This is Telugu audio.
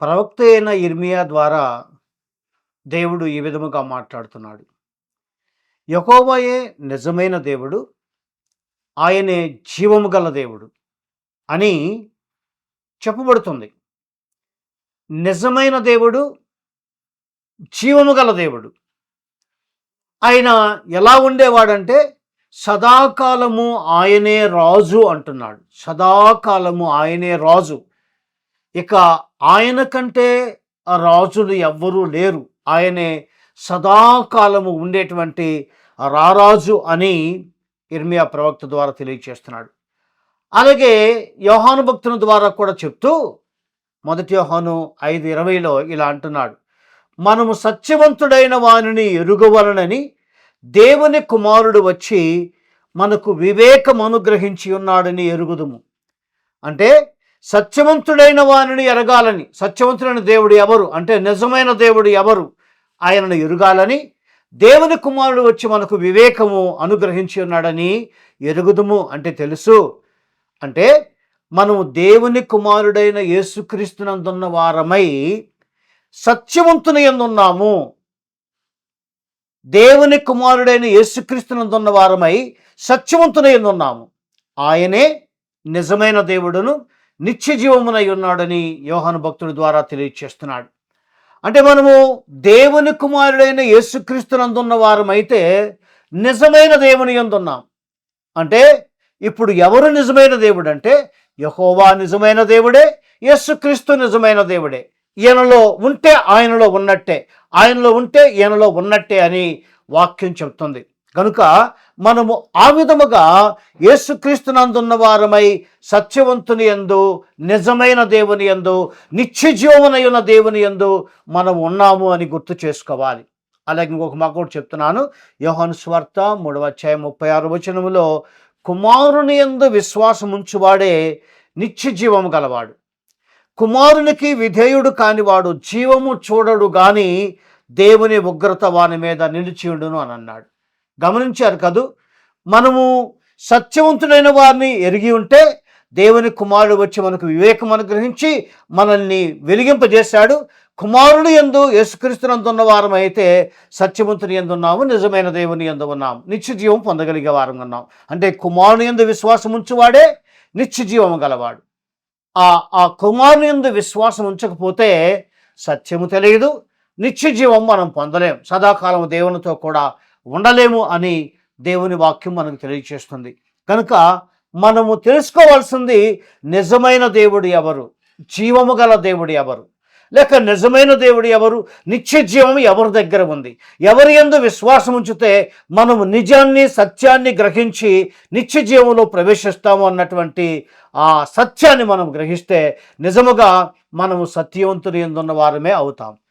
ప్రవక్త అయిన యిర్మీయా ద్వారా దేవుడు ఈ విధముగా మాట్లాడుతున్నాడు. యెహోవాయే నిజమైన దేవుడు, ఆయనే జీవము గల దేవుడు అని చెప్పబడుతుంది. నిజమైన దేవుడు, జీవము గల దేవుడు. ఆయన ఎలా ఉండేవాడంటే సదాకాలము ఆయనే రాజు అంటున్నాడు. సదాకాలము ఆయనే రాజు. ఇక ఆయన కంటే రాజులు ఎవ్వరూ లేరు. ఆయనే సదాకాలము ఉండేటువంటి రారాజు అని యిర్మీయా ప్రవక్త ద్వారా తెలియచేస్తున్నాడు. అలాగే యోహాను భక్తుని ద్వారా కూడా చెప్తూ 1 యోహాను 5:20లో ఇలా అంటున్నాడు, మనము సత్యవంతుడైన వానిని ఎరుగవలనని దేవుని కుమారుడు వచ్చి మనకు వివేకం అనుగ్రహించి ఉన్నాడని ఎరుగుదుము. అంటే సత్యవంతుడైన వానిని ఎరగాలని, సత్యవంతుడైన దేవుడు ఎవరు అంటే నిజమైన దేవుడు ఎవరు ఆయనను ఎరుగాలని దేవుని కుమారుడు వచ్చి మనకు వివేకము అనుగ్రహించి ఉన్నాడని ఎరుగుదుము. అంటే తెలుసు అంటే మనము దేవుని కుమారుడైన యేసుక్రీస్తునందున్న వారమై సత్యవంతుని యందున్నాము. దేవుని కుమారుడైన యేసుక్రీస్తునందున్న వారమై సత్యవంతుని యందున్నాము. ఆయనే నిజమైన దేవుడును నిత్య జీవమునై ఉన్నాడని యోహాను భక్తుడి ద్వారా తెలియచేస్తున్నాడు. అంటే మనము దేవుని కుమారుడైన యేసుక్రీస్తునందున్న వారమైతే నిజమైన దేవుని యందున్నాం. అంటే ఇప్పుడు ఎవరు నిజమైన దేవుడు అంటే యెహోవా నిజమైన దేవుడే, యేసుక్రీస్తు నిజమైన దేవుడే. ఈయనలో ఉంటే ఆయనలో ఉన్నట్టే, ఆయనలో ఉంటే ఈయనలో ఉన్నట్టే అని వాక్యం చెప్తుంది. కనుక మనము ఆ విధముగా యేసుక్రీస్తునందున్న వారమై సత్యవంతుని యందు, నిజమైన దేవుని యందు, నిత్య జీవమునై ఉన్న దేవుని యందు మనం ఉన్నాము అని గుర్తు చేసుకోవాలి. అలాగే ఇంకొక మాట కూడా చెప్తున్నాను. యోహాను సువార్త 3:36 కుమారుని యందు విశ్వాసం ఉంచువాడే నిత్య జీవము గలవాడు. కుమారునికి విధేయుడు కానివాడు జీవము చూడడు గాని దేవుని ఉగ్రత వాని మీద నిలిచి ఉండును అని అన్నాడు. గమనించారు కదూ, మనము సత్యవంతుడైన వారిని ఎరిగి ఉంటే దేవుని కుమారుడు వచ్చి మనకు వివేకం అనుగ్రహించి మనల్ని వెలిగింపజేశాడు. కుమారుడు యందు యేసుక్రీస్తునందున్న వారం అయితే సత్యవంతుని యందు ఉన్నాము, నిజమైన దేవుని యందు ఉన్నాము, నిత్య జీవం పొందగలిగే వారం ఉన్నాం. అంటే కుమారుని యందు విశ్వాసం ఉంచువాడే నిత్య జీవము గలవాడు. ఆ కుమారుని యందు విశ్వాసం ఉంచకపోతే సత్యము తెలియదు, నిత్య జీవం మనం పొందలేము, సదాకాలం దేవునితో కూడా ఉండలేము అని దేవుని వాక్యం మనకు తెలియచేస్తుంది. కనుక మనము తెలుసుకోవాల్సింది నిజమైన దేవుడు ఎవరు, జీవము గల దేవుడు ఎవరు, లేక నిజమైన దేవుడు ఎవరు, నిత్య జీవం ఎవరి దగ్గర ఉంది. ఎవరి యందు విశ్వాసం ఉంచితే మనము నిజాన్ని సత్యాన్ని గ్రహించి నిత్య జీవంలో ప్రవేశిస్తాము అన్నటువంటి ఆ సత్యాన్ని మనం గ్రహిస్తే నిజముగా మనము సత్యవంతుని యందున్న వారమే అవుతాం.